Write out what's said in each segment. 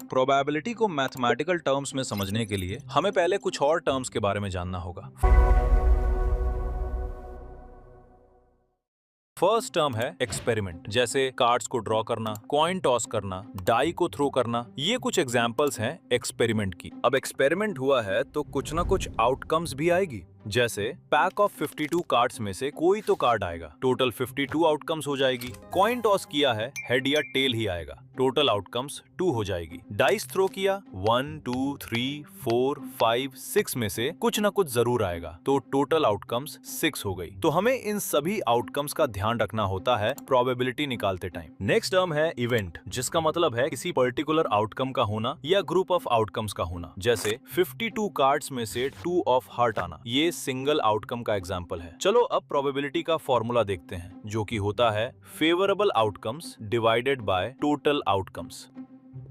Probability को mathematical terms में समझने के लिए हमें पहले कुछ और टर्म्स के बारे में जानना होगा। फर्स्ट टर्म है एक्सपेरिमेंट, जैसे कार्ड्स को ड्रॉ करना, कॉइन टॉस करना, डाई को थ्रो करना। ये कुछ एग्जांपल्स हैं एक्सपेरिमेंट की। अब एक्सपेरिमेंट हुआ है तो कुछ ना कुछ आउटकम्स भी आएगी। जैसे पैक ऑफ 52 कार्ड्स में से कोई तो कार्ड आएगा, टोटल 52 आउटकम्स हो जाएगी। कॉइन टॉस किया है, हेड या टेल ही आएगा, टोटल आउटकम्स 2 हो जाएगी। डाइस थ्रो किया, 1 2 3 4 5 6 में से कुछ ना कुछ जरूर आएगा, तो टोटल आउटकम्स 6 हो गई। तो हमें इन सभी आउटकम्स का ध्यान रखना होता है प्रोबेबिलिटी निकालते टाइम। नेक्स्ट टर्म है इवेंट, जिसका मतलब है किसी पर्टिकुलर आउटकम का होना या ग्रुप ऑफ आउटकम्स का होना। जैसे 52 कार्ड्स में से 2 ऑफ हार्ट आना, ये सिंगल आउटकम का एग्जाम्पल है। चलो अब प्रोबेबिलिटी का फॉर्मूला देखते हैं, जो कि होता है favourable outcomes divided by total outcomes.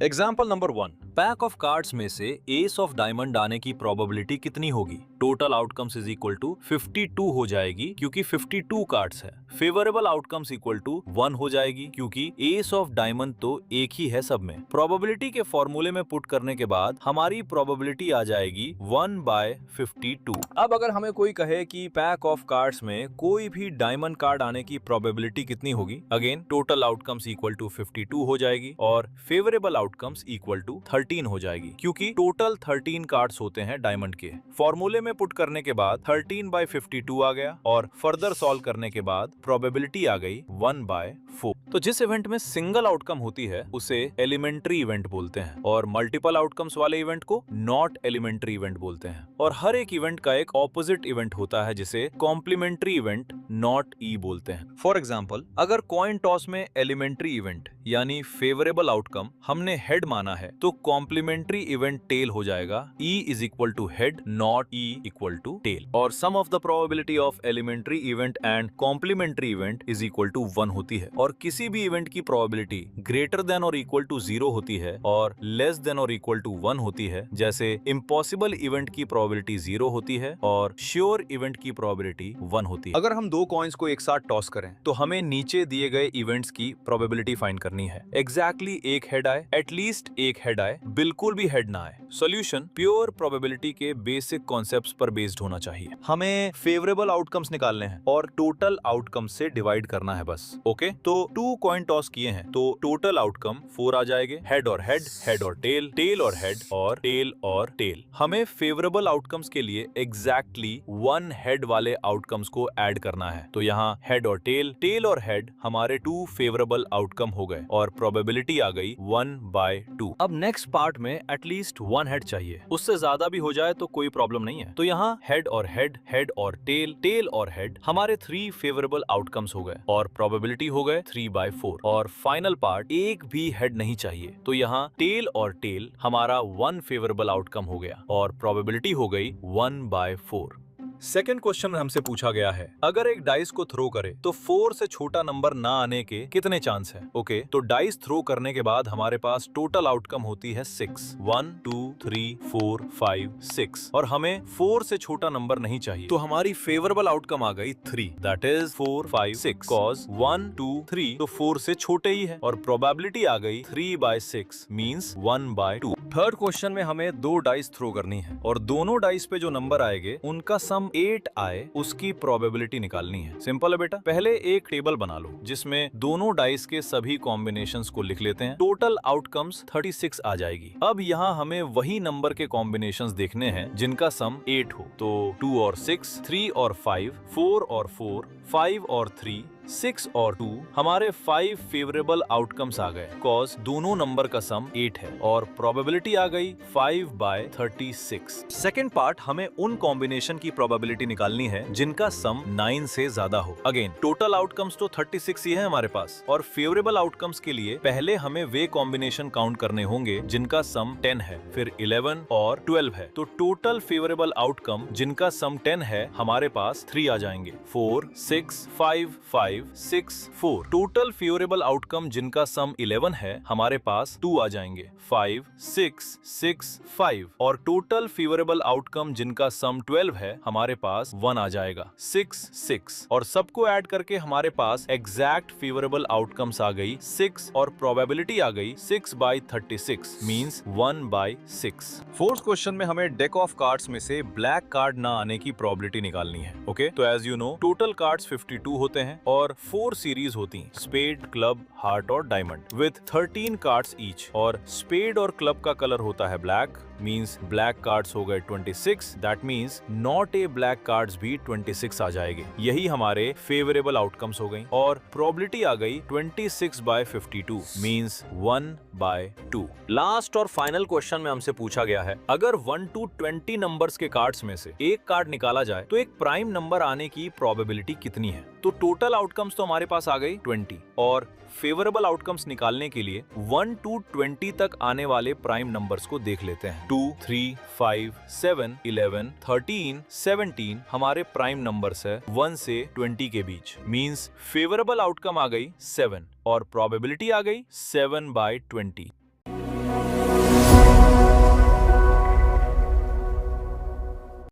Example number 1, pack of cards में से एस ऑफ डायमंड आने की प्रोबेबिलिटी कितनी होगी? Total outcomes is equal to 52 हो जाएगी, क्योंकि 52 कार्ड्स है। फेवरेबल आउटकम्स इक्वल टू 1 हो जाएगी, क्योंकि एस ऑफ डायमंड तो एक ही है सब में। प्रोबेबिलिटी के फॉर्मूले में पुट करने के बाद हमारी प्रोबेबिलिटी आ जाएगी 1/52। अब अगर हमें कोई कहे कि पैक ऑफ कार्ड्स में कोई भी डायमंड कार्ड आने की प्रोबेबिलिटी कितनी होगी? Again total outcomes equal to 52 हो जाएगी और फेवरेबल आउटकम्स इक्वल टू 13 हो जाएगी, क्योंकि टोटल 13 कार्ड्स होते हैं डायमंड के। फॉर्मूले में पुट करने के बाद 13/52 आ गया और फर्दर सॉल्व करने के बाद प्रोबेबिलिटी आ गई 1/4। तो जिस इवेंट में सिंगल आउटकम होती है उसे एलिमेंट्री इवेंट बोलते हैं और मल्टीपल आउटकम्स वाले इवेंट को नॉट एलिमेंट्री इवेंट बोलते हैं। और हर एक इवेंट का एक ऑपोजिट इवेंट होता है जिसे कॉम्प्लीमेंट्री इवेंट नॉट ई बोलते हैं। फॉर एग्जाम्पल, अगर कॉइन टॉस में एलिमेंट्री इवेंट यानी फेवरेबल आउटकम हमने हेड माना है, तो कॉम्प्लीमेंट्री इवेंट टेल हो जाएगा। E is equal to head, not E equal to tail. और sum of the probability of elementary event and complementary event is equal to 1 होती है। और किसी भी इवेंट की प्रोबेबिलिटी ग्रेटर देन और इक्वल टू 0 होती है और लेस देन और इक्वल टू 1 होती है। जैसे इम्पॉसिबल इवेंट की प्रोबेबिलिटी 0 होती है और श्योर इवेंट की प्रोबेबिलिटी 1 होती है। अगर हम दो कॉइन्स को एक साथ टॉस करें तो हमें नीचे दिए गए इवेंट्स की प्रोबेबिलिटी फाइंड करनी है। एग्जैक्टली एक हेड आए, एटलीस्ट एक हेड आए, बिल्कुल भी हेड ना आए। सॉल्यूशन प्योर प्रोबेबिलिटी के बेसिक कॉन्सेप्ट्स पर बेस्ड होना चाहिए। हमें फेवरेबल आउटकम्स निकालने हैं और टोटल आउटकम से डिवाइड करना है बस। ओके, तो 2 कॉइन टॉस किए हैं तो टोटल आउटकम 4 आ जाएंगे। हेड और हेड, हेड और टेल, टेल और हेड और टेल और टेल। हमें फेवरेबल आउटकम्स के लिए एग्जैक्टली 1 हेड वाले आउटकम्स को ऐड करना है। तो यहाँ हेड और टेल, टेल और हेड हमारे 2 फेवरेबल आउटकम हो गए और प्रोबेबिलिटी आ गई 1/2। अब नेक्स्ट पार्ट में एटलीस्ट 1 हेड चाहिए, उससे ज्यादा भी हो जाए तो कोई प्रॉब्लम नहीं है। तो यहाँ हेड और हेड, हेड और टेल, टेल और हेड हमारे 3 फेवरेबल आउटकम्स हो गए और प्रोबेबिलिटी हो गए 3/4। और फाइनल पार्ट, एक भी हेड नहीं चाहिए, तो यहाँ टेल और टेल हमारा 1 फेवरेबल आउटकम हो गया और प्रोबेबिलिटी हो गई 1/4। सेकेंड क्वेश्चन में हमसे पूछा गया है, अगर एक डाइस को थ्रो करे तो 4 से छोटा नंबर ना आने के कितने चांस है? ओके, तो डाइस थ्रो करने के बाद हमारे पास टोटल आउटकम होती है 6। 1 2 3 4 5 6 और हमें 4 से छोटा नंबर नहीं चाहिए, तो हमारी फेवरेबल आउटकम आ गई 3, दैट इज 4 5 6। कॉज 1 2 3 तो 4 से छोटे ही है और प्रोबेबिलिटी आ गई 3/6 मींस 1/2। थर्ड क्वेश्चन में हमें 2 डाइस थ्रो करनी है और दोनों डाइस पे जो नंबर आएंगे उनका सम 8 आए, उसकी प्रोबेबिलिटी निकालनी है। सिंपल है बेटा, पहले एक टेबल बना लो जिसमें दोनों डाइस के सभी कॉम्बिनेशंस को लिख लेते हैं। टोटल आउटकम्स 36 आ जाएगी। अब यहाँ हमें वही नंबर के कॉम्बिनेशंस देखने हैं जिनका सम 8 हो। तो 2 और 6, 3 और 5, 4 और 4, 5 और 3, 6 और 2 हमारे 5 फेवरेबल आउटकम्स आ गए। कॉज दोनों नंबर का सम 8 है और प्रोबेबिलिटी आ गई 5/36। सेकेंड पार्ट, हमें उन कॉम्बिनेशन की प्रोबेबिलिटी निकालनी है जिनका सम 9 से ज्यादा हो। अगेन टोटल आउटकम्स तो 36 ही है हमारे पास और फेवरेबल आउटकम्स के लिए पहले हमें वे कॉम्बिनेशन काउंट करने होंगे जिनका सम 10 है, फिर 11 और 12 है। तो टोटल फेवरेबल आउटकम जिनका सम 10 है हमारे पास 3 आ जाएंगे। 4 6 5 5 5, 6, 4। टोटल फेवरेबल आउटकम जिनका सम 11 है हमारे पास 2 आ जाएंगे। 5, 6, 6, 5। और टोटल फेवरेबल आउटकम जिनका सम 12 है हमारे पास 1 आ जाएगा। 6, 6। और सबको ऐड करके हमारे पास एग्जैक्ट फेवरेबल आउटकम्स आ गई 6 और प्रोबेबिलिटी आ गई 6/36 मींस 1/6। फोर्थ क्वेश्चन में हमें डेक ऑफ कार्ड्स में से ब्लैक कार्ड ना आने की प्रोबेबिलिटी निकालनी है। ओके, तो as you know total cards 52 होते हैं और 4 सीरीज होती हैं, स्पेड, क्लब, हार्ट और डायमंड विथ 13 कार्ड्स ईच। और स्पेड और क्लब का कलर होता है ब्लैक, मींस ब्लैक कार्ड्स हो गए 26। That means not a black cards भी 26 आ जाएंगे। यही हमारे फेवरेबल आउटकम्स हो गई और प्रोबेबिलिटी आ गई 26/52 मींस 1/2। लास्ट और फाइनल क्वेश्चन में हमसे पूछा गया है, अगर 1 to 20 नंबर्स के कार्ड्स में से एक कार्ड निकाला जाए तो एक प्राइम नंबर आने की प्रोबेबिलिटी कितनी है? तो टोटल आउटकम्स तो हमारे पास आ गई 20 और फेवरेबल आउटकम्स निकालने के लिए 1 to 20 तक आने वाले प्राइम नंबर्स को देख लेते हैं। 2, 3, 5, 7, 11, 13, 17 हमारे प्राइम नंबर्स है 1 से 20 के बीच। मींस फेवरेबल आउटकम आ गई 7 और प्रोबेबिलिटी आ गई 7/20।